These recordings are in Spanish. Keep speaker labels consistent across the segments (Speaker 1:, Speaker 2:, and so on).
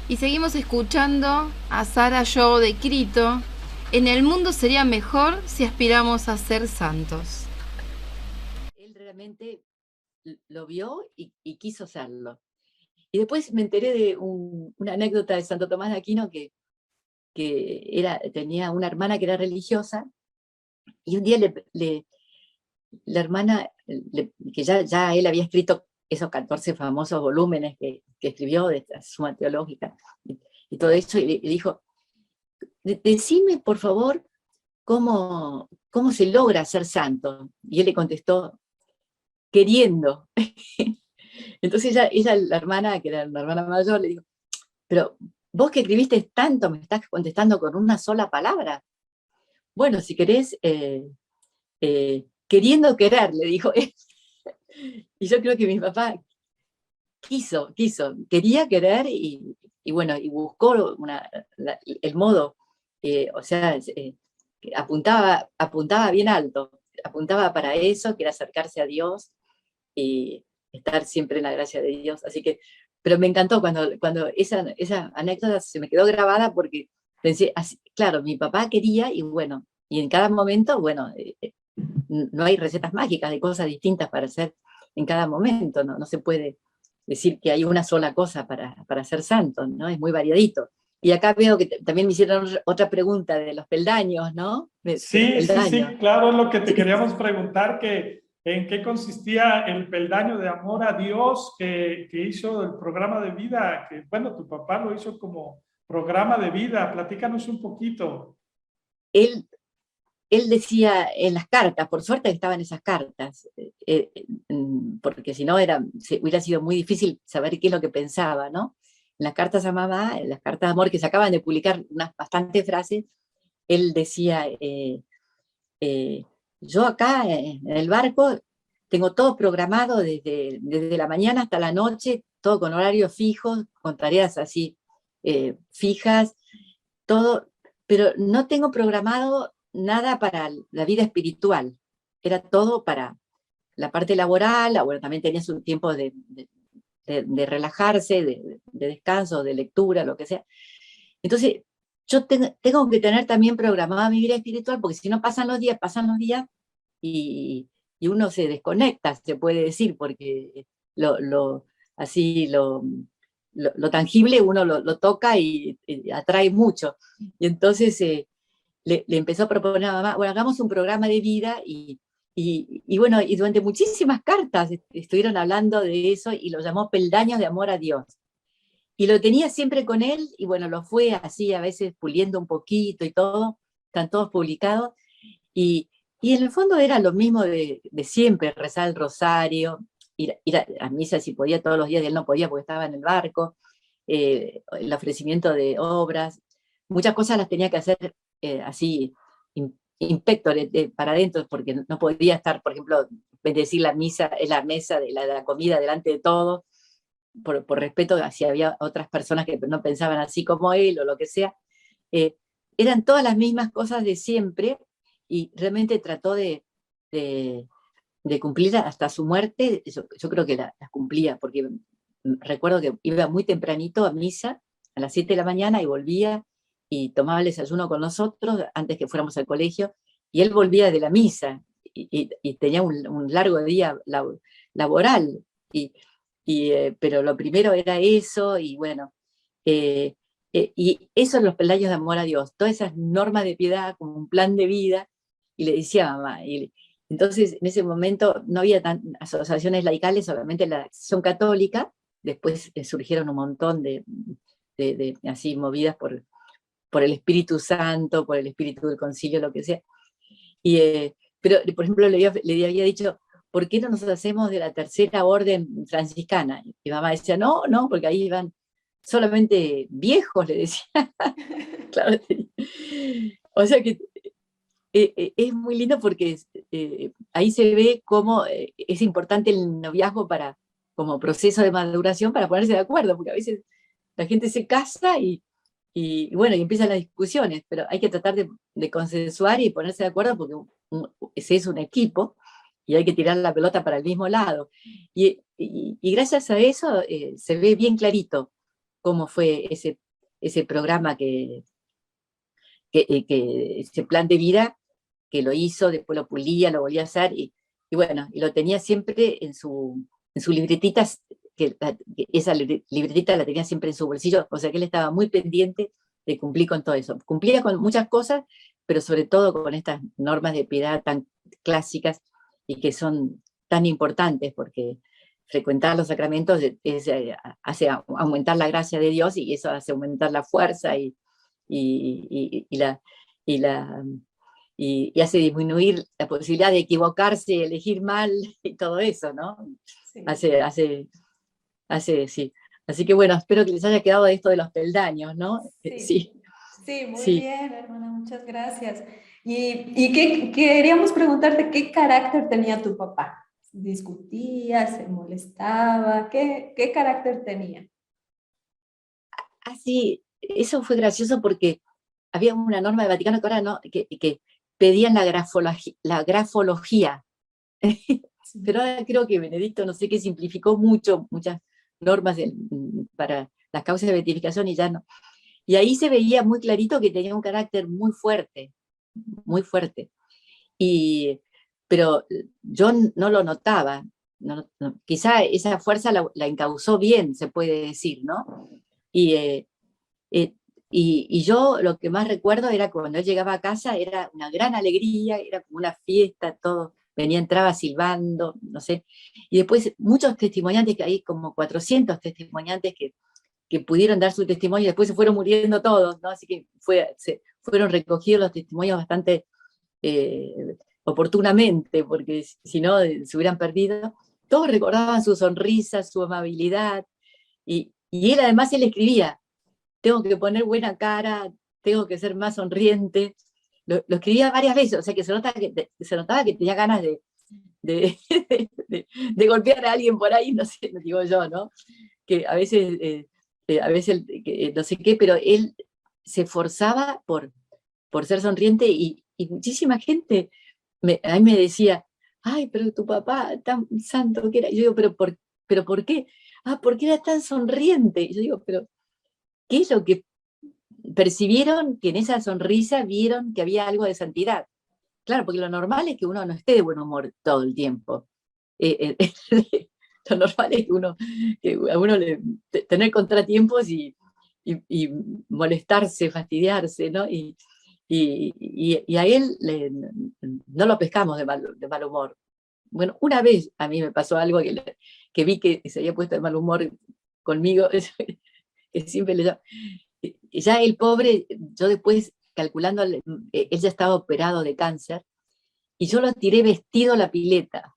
Speaker 1: Y seguimos escuchando a Sara Joe de Crito. En el mundo sería mejor si aspiramos a ser santos.
Speaker 2: Él realmente lo vio y quiso serlo. Y después me enteré de una anécdota de Santo Tomás de Aquino que tenía una hermana que era religiosa y un día la hermana, que ya él había escrito esos 14 famosos volúmenes que escribió de esta Suma Teológica y todo eso, y le dijo, decime por favor cómo se logra ser santo. Y él le contestó, queriendo. Entonces ella, la hermana, que era la hermana mayor, le dijo, pero vos que escribiste tanto me estás contestando con una sola palabra. Bueno, si querés, queriendo querer, le dijo él. Y yo creo que mi papá quería querer y bueno, y buscó el modo, o sea, apuntaba bien alto, apuntaba para eso, que era acercarse a Dios y estar siempre en la gracia de Dios. Así que, pero me encantó cuando esa anécdota se me quedó grabada porque pensé, así, claro, mi papá quería y bueno, y en cada momento, bueno, no hay recetas mágicas de cosas distintas para hacer en cada momento, no se puede decir que hay una sola cosa para ser santo, ¿no? Es muy variadito. Y acá veo que también me hicieron otra pregunta de los peldaños, ¿no? De los
Speaker 3: Sí, sí,
Speaker 2: peldaños.
Speaker 3: sí, claro, es lo que te
Speaker 2: Sí,
Speaker 3: queríamos preguntar, que en qué consistía el peldaño de amor a Dios que hizo el programa de vida, que bueno, tu papá lo hizo como programa de vida. Platícanos un poquito.
Speaker 2: él, él decía en las cartas, por suerte que estaban esas cartas, porque si no hubiera sido muy difícil saber qué es lo que pensaba, ¿no? En las cartas a mamá, en las cartas de amor que se acaban de publicar unas bastantes frases, él decía, eh, yo acá en el barco tengo todo programado desde la mañana hasta la noche, todo con horarios fijos, con tareas así fijas, todo, pero no tengo programado nada para la vida espiritual. Era todo para la parte laboral, bueno, también tenías un tiempo de relajarse, de descanso, de lectura, lo que sea. Entonces, yo tengo que tener también programada mi vida espiritual, porque si no pasan los días y uno se desconecta, se puede decir, porque así lo tangible uno lo toca y atrae mucho. Y entonces le empezó a proponer a mamá, bueno, hagamos un programa de vida y bueno, y durante muchísimas cartas estuvieron hablando de eso y lo llamó Peldaños de Amor a Dios. Y lo tenía siempre con él, y bueno, lo fue así a veces puliendo un poquito y todo, están todos publicados, y, y en el fondo era lo mismo de siempre, rezar el rosario, ir a misa si podía todos los días, y él no podía porque estaba en el barco, el ofrecimiento de obras, muchas cosas las tenía que hacer así, inspectores para adentro, porque no podía estar, por ejemplo, bendecir la misa, la mesa de la comida delante de todos, por respeto a si había otras personas que no pensaban así como él o lo que sea, eh, eran todas las mismas cosas de siempre y realmente trató de, de cumplir hasta su muerte. Yo creo que las cumplía, porque recuerdo que iba muy tempranito a misa, a las 7 de la mañana, y volvía y tomaba el desayuno con nosotros antes que fuéramos al colegio, y él volvía de la misa y tenía un largo día laboral. Y, pero lo primero era eso, y bueno, eh, y eso en los peldaños de amor a Dios, todas esas normas de piedad como un plan de vida, y le decía a mamá, entonces en ese momento no había asociaciones laicales, solamente la Acción Católica, después surgieron un montón de así movidas por el Espíritu Santo, por el Espíritu del Concilio, lo que sea, pero por ejemplo le había dicho, ¿por qué no nos hacemos de la tercera orden franciscana? Y mi mamá decía, no, no, porque ahí iban solamente viejos, le decía. Claro, o sea que es muy lindo porque ahí se ve cómo es importante el noviazgo como proceso de maduración para ponerse de acuerdo, porque a veces la gente se casa y bueno, y empiezan las discusiones, pero hay que tratar de consensuar y ponerse de acuerdo porque ese es un equipo y hay que tirar la pelota para el mismo lado. Y gracias a eso se ve bien clarito cómo fue ese programa ese plan de vida, que lo hizo, después lo pulía, lo volvía a hacer, y bueno, y lo tenía siempre en su libretita, que esa libretita la tenía siempre en su bolsillo, o sea que él estaba muy pendiente de cumplir con todo eso. Cumplía con muchas cosas, pero sobre todo con estas normas de piedad tan clásicas y que son tan importantes, porque frecuentar los sacramentos hace aumentar la gracia de Dios, y eso hace aumentar la fuerza y hace disminuir la posibilidad de equivocarse, elegir mal y todo eso, ¿no?
Speaker 4: Sí.
Speaker 2: Sí. Así que bueno, espero que les haya quedado esto de los peldaños, ¿no?
Speaker 4: Sí, sí, muy
Speaker 2: Sí.
Speaker 4: bien, hermana, muchas gracias. Y queríamos preguntarte qué carácter tenía tu papá. ¿Discutía, se molestaba? ¿Qué carácter tenía?
Speaker 2: Sí, eso fue gracioso porque había una norma del Vaticano que ahora no, que pedían la grafología. Pero ahora creo que Benedicto, no sé qué, simplificó muchas normas para las causas de beatificación, y ya no. Y ahí se veía muy clarito que tenía un carácter muy fuerte, muy fuerte. Pero yo no lo notaba. Quizá esa fuerza la encauzó bien, se puede decir, ¿no? Y yo lo que más recuerdo era cuando él llegaba a casa, era una gran alegría, era como una fiesta, todo, entraba silbando, no sé. Y después muchos testimoniantes, que hay como 400 testimoniantes que pudieron dar su testimonio, y después se fueron muriendo todos, ¿no? Así que fueron recogidos los testimonios bastante oportunamente, porque si no se hubieran perdido. Todos recordaban su sonrisa, su amabilidad, y él además, él escribía: tengo que poner buena cara, tengo que ser más sonriente. Lo escribía varias veces, o sea que se notaba que tenía ganas de golpear a alguien por ahí, no sé, lo digo yo, ¿no? Que a veces no sé qué, pero él se esforzaba por ser sonriente, y muchísima gente a mí me decía: ay, pero tu papá tan santo que era. Y yo digo: ¿pero por qué? Ah, porque era tan sonriente. Y yo digo: pero ¿qué es lo que percibieron? Que en esa sonrisa vieron que había algo de santidad. Claro, porque lo normal es que uno no esté de buen humor todo el tiempo. Lo normal es que a uno tener contratiempos y molestarse, fastidiarse, ¿no? Y a él no lo pescamos de mal humor. Bueno, una vez a mí me pasó algo que vi que se había puesto de mal humor conmigo, que siempre ya el pobre, yo después calculando, él ya estaba operado de cáncer, y yo lo tiré vestido a la pileta.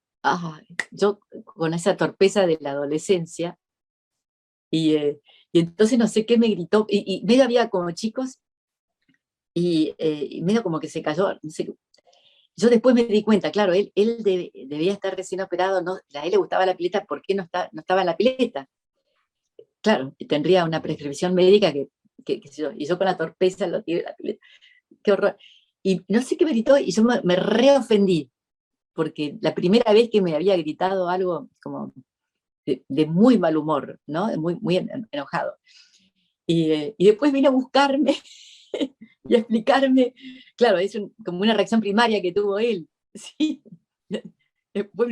Speaker 2: Yo con esa torpeza de la adolescencia, y entonces no sé qué me gritó, y medio había como chicos, y medio como que se cayó, no sé. Yo después me di cuenta, claro, él debía estar recién operado, no, a él le gustaba la pileta, ¿por qué no estaba en la pileta? Claro, tendría una prescripción médica y yo con la torpeza lo tiré en la pileta. Qué horror. Y no sé qué me gritó, y yo me reofendí, porque la primera vez que me había gritado algo como de muy mal humor, ¿no? Muy enojado. Y después vino a buscarme y a explicarme, claro, es como una reacción primaria que tuvo él, ¿sí? Después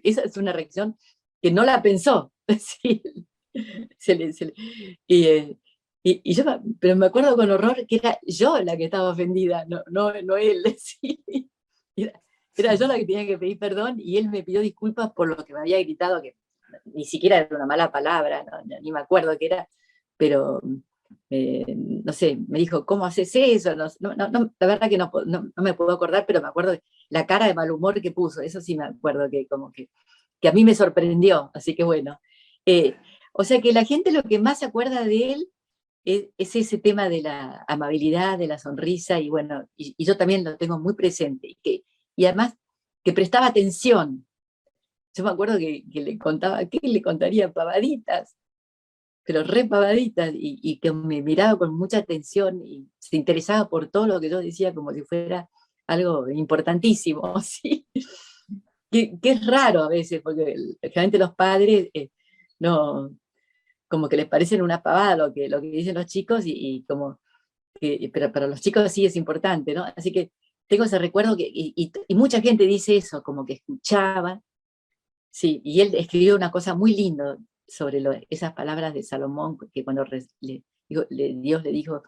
Speaker 2: esa es una reacción que no la pensó, ¿sí? Yo, pero me acuerdo con horror que era yo la que estaba ofendida, no él, ¿sí? Era yo la que tenía que pedir perdón, y él me pidió disculpas por lo que me había gritado, que ni siquiera era una mala palabra, ni me acuerdo qué era, pero no sé, me dijo: ¿cómo haces eso? La verdad que no me puedo acordar, pero me acuerdo de la cara de mal humor que puso, eso sí me acuerdo, que a mí me sorprendió, así que bueno. O sea que la gente lo que más se acuerda de él es ese tema de la amabilidad, de la sonrisa, y bueno, y yo también lo tengo muy presente, y además que prestaba atención. Yo me acuerdo que le contaba, ¿qué le contaría? Pavaditas, pero re pavaditas, y que me miraba con mucha atención y se interesaba por todo lo que yo decía como si fuera algo importantísimo, ¿sí? Que es raro a veces, porque generalmente los padres no como que les parecen una pavada lo que dicen los chicos, y como pero para los chicos sí es importante, ¿no? Así que tengo ese recuerdo y mucha gente dice eso, como que escuchaba, sí, y él escribió una cosa muy linda sobre esas palabras de Salomón, que cuando Dios le dijo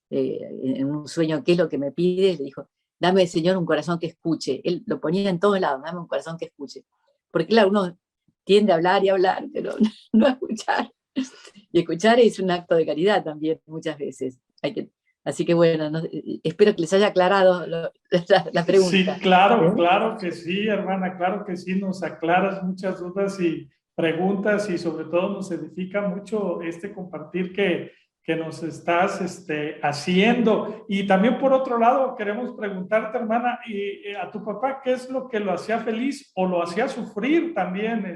Speaker 2: en un sueño, ¿qué es lo que me pides? Le dijo, dame, Señor, un corazón que escuche. Él lo ponía en todos lados, dame un corazón que escuche. Porque claro, uno tiende a hablar y hablar, pero no a escuchar. Y escuchar es un acto de caridad también, muchas veces. Así que bueno, espero que les haya aclarado la pregunta.
Speaker 3: Sí, claro, claro que sí, hermana, claro que sí, nos aclaras muchas dudas y preguntas, y sobre todo nos edifica mucho este compartir que nos estás haciendo. Y también por otro lado queremos preguntarte, hermana, y a tu papá, ¿qué es lo que lo hacía feliz o lo hacía sufrir también?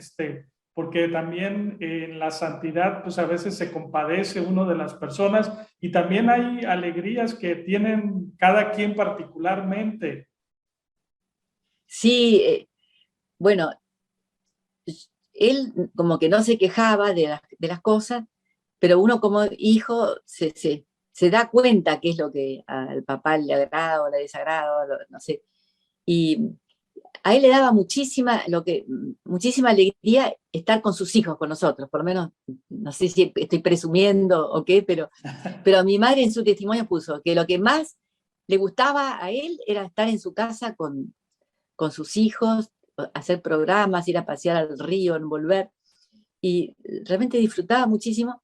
Speaker 3: Porque también en la santidad, pues a veces se compadece uno de las personas, y también hay alegrías que tienen cada quien particularmente.
Speaker 2: Sí, bueno, él como que no se quejaba de las cosas, pero uno como hijo se da cuenta qué es lo que al papá le agrada o le desagrada, no sé. Y a él le daba muchísima alegría estar con sus hijos, con nosotros, por lo menos, no sé si estoy presumiendo o qué, pero mi madre en su testimonio puso que lo que más le gustaba a él era estar en su casa con sus hijos, hacer programas, ir a pasear al río, envolver, y realmente disfrutaba muchísimo.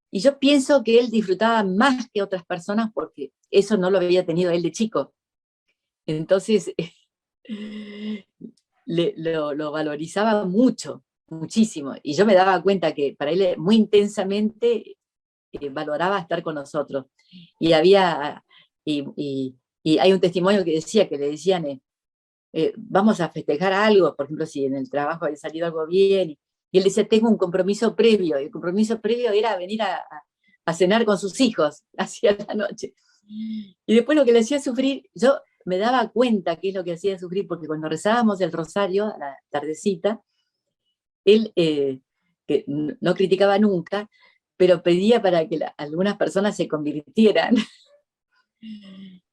Speaker 2: Y yo pienso que él disfrutaba más que otras personas porque eso no lo había tenido él de chico. Entonces, lo valorizaba mucho, muchísimo. Y yo me daba cuenta que para él muy intensamente valoraba estar con nosotros. Y y hay un testimonio que decía, que le decían, vamos a festejar algo, por ejemplo, si en el trabajo había salido algo bien, y él decía, tengo un compromiso previo, y el compromiso previo era venir a cenar con sus hijos hacia la noche. Y después lo que le hacía sufrir, yo me daba cuenta qué es lo que hacía sufrir, porque cuando rezábamos el rosario a la tardecita, él, que no criticaba nunca, pero pedía para que algunas personas se convirtieran.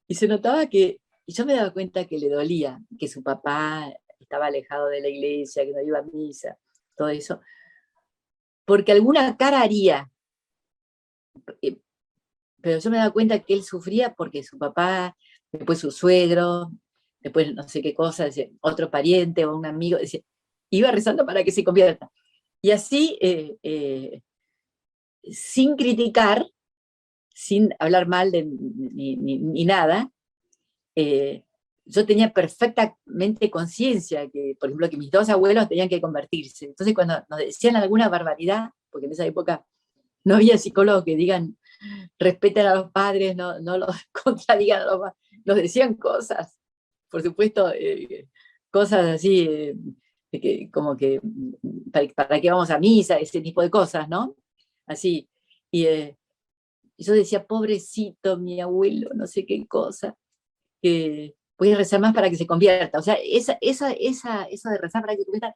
Speaker 2: Y se notaba y yo me daba cuenta que le dolía, que su papá estaba alejado de la iglesia, que no iba a misa, todo eso, porque alguna cara haría. Pero yo me daba cuenta que él sufría porque su papá, después su suegro, después no sé qué cosa, otro pariente o un amigo, iba rezando para que se convierta. Y así, sin criticar, sin hablar mal ni nada, yo tenía perfectamente conciencia que, por ejemplo, que mis dos abuelos tenían que convertirse. Entonces, cuando nos decían alguna barbaridad, porque en esa época no había psicólogos que digan respeten a los padres, no los contradigan a los padres, nos decían cosas, por supuesto, cosas así, como que, ¿para qué vamos a misa? Ese tipo de cosas, ¿no? Así. Y yo decía, pobrecito mi abuelo, no sé qué cosa, que voy a rezar más para que se convierta. O sea, eso de rezar para que se convierta,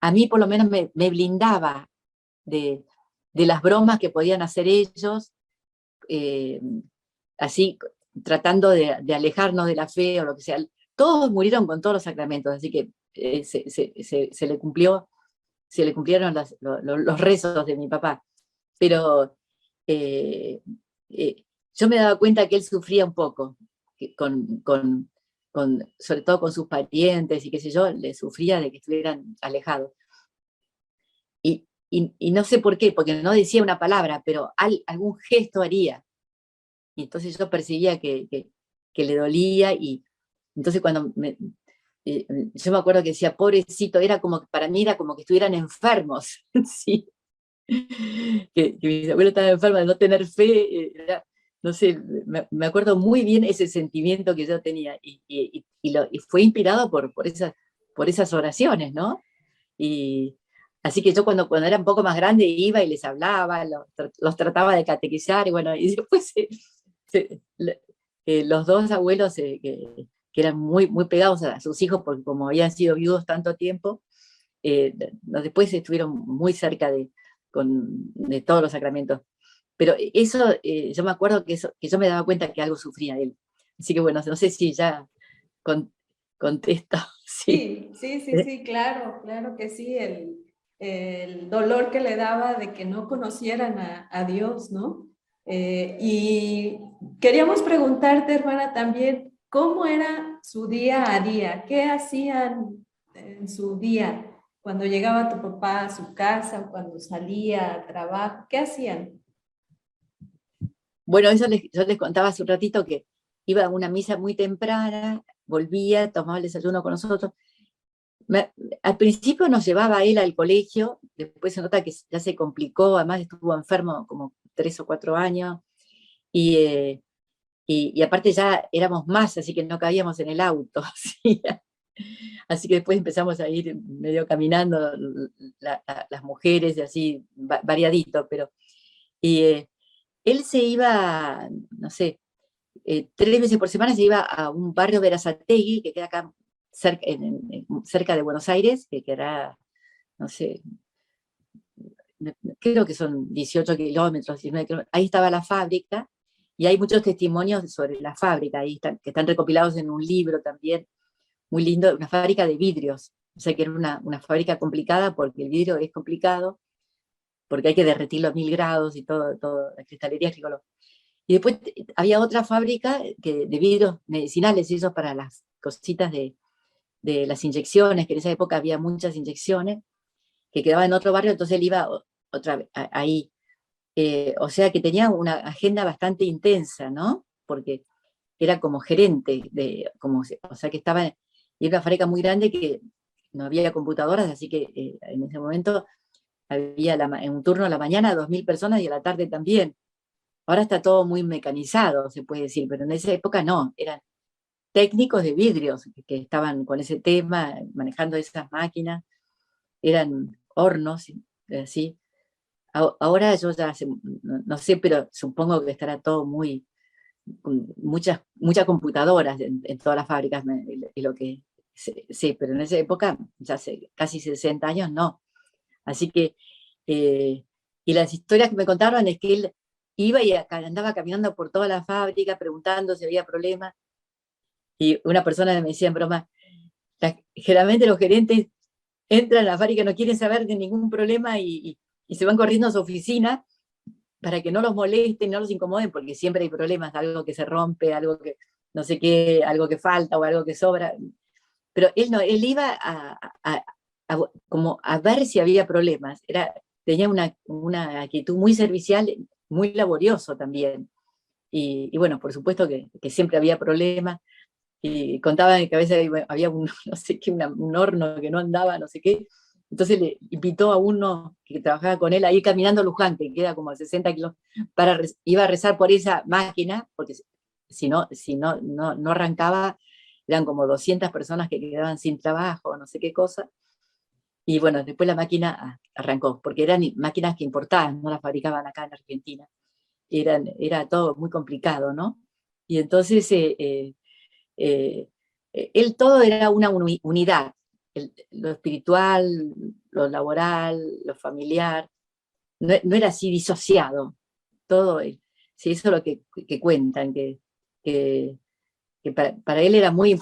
Speaker 2: a mí por lo menos me blindaba de las bromas que podían hacer ellos, así tratando de alejarnos de la fe o lo que sea. Todos murieron con todos los sacramentos, así que se le cumplieron los rezos de mi papá. Pero yo me daba cuenta que él sufría un poco, sobre todo con sus parientes y qué sé yo, le sufría de que estuvieran alejados. Y no sé por qué, porque no decía una palabra, pero algún gesto haría. Y entonces yo percibía que le dolía, y entonces cuando yo me acuerdo que decía, pobrecito, para mí era como que estuvieran enfermos, ¿sí? que mis abuelos estaban enfermos de no tener fe, no sé, me acuerdo muy bien ese sentimiento que yo tenía, y fue inspirado por esas oraciones, ¿no? Así que yo cuando era un poco más grande iba y les hablaba, los trataba de catequizar, y bueno, y después los dos abuelos que eran muy, muy pegados a sus hijos, porque como habían sido viudos tanto tiempo, después estuvieron muy cerca de de todos los sacramentos. Pero eso, yo me acuerdo que yo me daba cuenta que algo sufría él. Así que bueno, no sé si ya contesto. Sí.
Speaker 4: Sí, claro, claro que sí, el dolor que le daba de que no conocieran a Dios, ¿no? Y queríamos preguntarte, hermana, también, ¿cómo era su día a día? ¿Qué hacían en su día cuando llegaba tu papá a su casa o cuando salía a trabajo? ¿Qué hacían?
Speaker 2: Bueno, eso yo les contaba hace un ratito que iba a una misa muy temprana, volvía, tomaba el desayuno con nosotros. Al principio nos llevaba él al colegio, después se nota que ya se complicó, además estuvo enfermo como 3 o 4 años, y aparte ya éramos más, así que no cabíamos en el auto. ¿Sí? Así que después empezamos a ir medio caminando las mujeres, y así, variadito, pero... Y él se iba, no sé, 3 veces por semana se iba a un barrio Berazategui, que queda acá cerca de Buenos Aires, que era, no sé, creo que son 18 kilómetros, 19 kilómetros. Ahí estaba la fábrica, y hay muchos testimonios sobre la fábrica, ahí que están recopilados en un libro también, muy lindo, una fábrica de vidrios. O sea que era una fábrica complicada, porque el vidrio es complicado, porque hay que derretirlo a 1000 grados y todo, la cristalería es rigorosa. Y después había otra fábrica de vidrios medicinales, esos para las cositas de las inyecciones, que en esa época había muchas inyecciones, que quedaba en otro barrio, entonces él iba otra vez ahí. O sea que tenía una agenda bastante intensa, ¿no? Porque era como gerente, o sea que estaba, y era una fábrica muy grande que no había computadoras, así que en ese momento había en un turno a la mañana 2000 personas y a la tarde también. Ahora está todo muy mecanizado, se puede decir, pero en esa época no, eran técnicos de vidrios que estaban con ese tema, manejando esas máquinas, eran hornos, así. Ahora yo ya no sé, pero supongo que estará todo muchas computadoras en todas las fábricas, y lo que sí, pero en esa época, ya hace casi 60 años, no. Así que, y las historias que me contaron es que él iba y andaba caminando por toda la fábrica preguntando si había problemas, y una persona me decía en broma, generalmente los gerentes entran a la fábrica, no quieren saber de ningún problema, y se van corriendo a su oficina para que no los molesten, no los incomoden, porque siempre hay problemas, algo que se rompe, algo que no sé qué, algo que falta o algo que sobra. Pero él no, él iba como a ver si había problemas. Tenía una actitud muy servicial, muy laborioso también. Y bueno, por supuesto que siempre había problemas. Y contaban que a veces había no sé qué, un horno que no andaba, no sé qué. Entonces le invitó a uno que trabajaba con él a ir caminando a Luján, que queda como a 60 kilómetros, iba a rezar por esa máquina, porque si no arrancaba, eran como 200 personas que quedaban sin trabajo, no sé qué cosa. Y bueno, después la máquina arrancó, porque eran máquinas que importaban, no las fabricaban acá en Argentina. Era todo muy complicado, ¿no? Y entonces él todo era una unidad, lo espiritual, lo laboral, lo familiar, no era así disociado, todo. Sí, eso es lo que cuentan, que para él era muy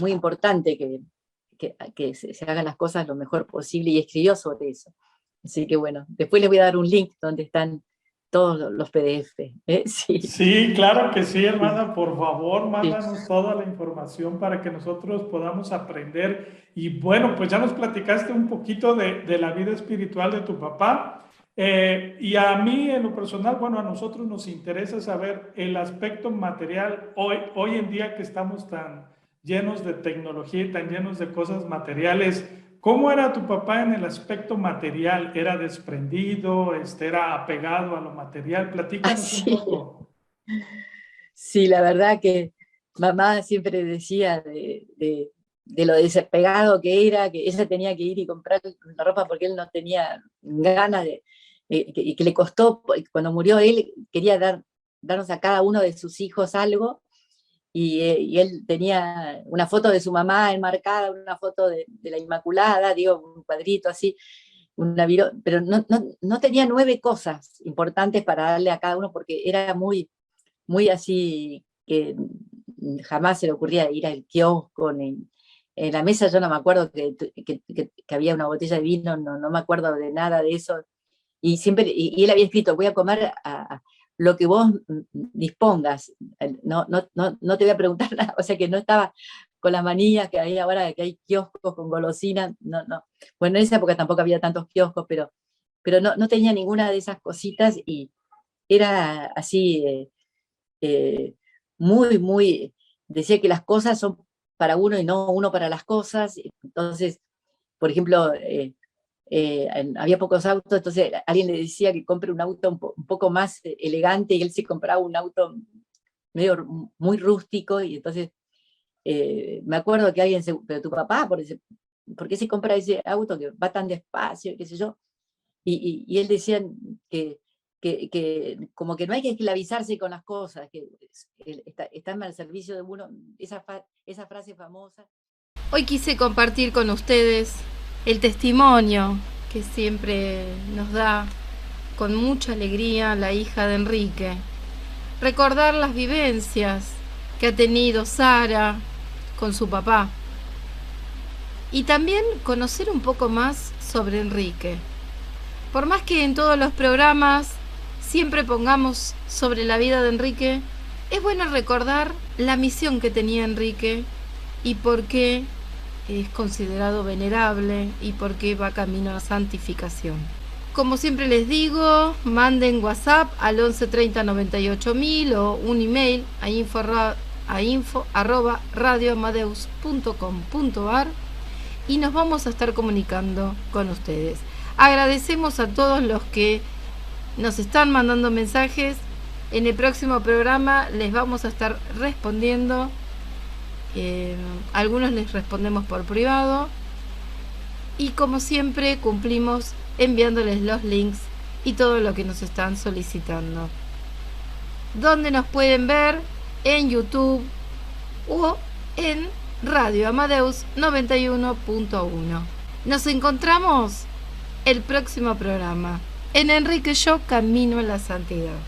Speaker 2: importante que se hagan las cosas lo mejor posible, y escribió sobre eso. Así que bueno, después les voy a dar un link donde están todos los PDF. Sí.
Speaker 3: Sí, claro que sí, hermana. Por favor,
Speaker 2: Sí.
Speaker 3: mándanos toda la información para que nosotros podamos aprender. Y bueno, pues ya nos platicaste un poquito de la vida espiritual de tu papá. Y a mí, en lo personal, bueno, a nosotros nos interesa saber el aspecto material hoy en día, que estamos tan llenos de tecnología y tan llenos de cosas materiales. ¿Cómo era tu papá en el aspecto material? ¿Era desprendido? ¿Era apegado a lo material? Platícanos un poco.
Speaker 2: Sí, la verdad que mamá siempre decía de lo desapegado que era, que ella tenía que ir y comprar la ropa porque él no tenía ganas y que le costó, cuando murió él, quería darnos a cada uno de sus hijos algo, y él tenía una foto de su mamá enmarcada, una foto de la Inmaculada, digo, un cuadrito así, pero no tenía 9 cosas importantes para darle a cada uno, porque era muy, muy así, que jamás se le ocurría ir al kiosco, en la mesa yo no me acuerdo que había una botella de vino, no me acuerdo de nada de eso, y él había escrito, voy a comer a lo que vos dispongas, no te voy a preguntar nada, o sea que no estaba con las manías que hay ahora, que hay kioscos con golosinas, no. Bueno, en esa época tampoco había tantos kioscos, pero no tenía ninguna de esas cositas, y era así, muy, muy, decía que las cosas son para uno y no uno para las cosas. Entonces, por ejemplo, había pocos autos, entonces alguien le decía que compre un auto un poco más elegante, y él se compraba un auto medio muy rústico, y entonces me acuerdo que alguien pero tu papá, ¿por qué se compra ese auto que va tan despacio, qué sé yo? Y él decía que como que no hay que esclavizarse con las cosas, que están al servicio de uno, esa frase famosa.
Speaker 1: Hoy quise compartir con ustedes el testimonio que siempre nos da con mucha alegría la hija de Enrique. Recordar las vivencias que ha tenido Sara con su papá. Y también conocer un poco más sobre Enrique. Por más que en todos los programas siempre pongamos sobre la vida de Enrique, es bueno recordar la misión que tenía Enrique y por qué es considerado venerable y por qué va camino a la santificación. Como siempre les digo, manden WhatsApp al 11 30 98 000 o un email a info@radioamadeus.com.ar y nos vamos a estar comunicando con ustedes. Agradecemos a todos los que nos están mandando mensajes. En el próximo programa les vamos a estar respondiendo. Algunos les respondemos por privado. Y como siempre cumplimos enviándoles los links y todo lo que nos están solicitando. ¿Dónde nos pueden ver? En YouTube o en Radio Amadeus 91.1. Nos encontramos el próximo programa en Enrique Yo Camino a la Santidad.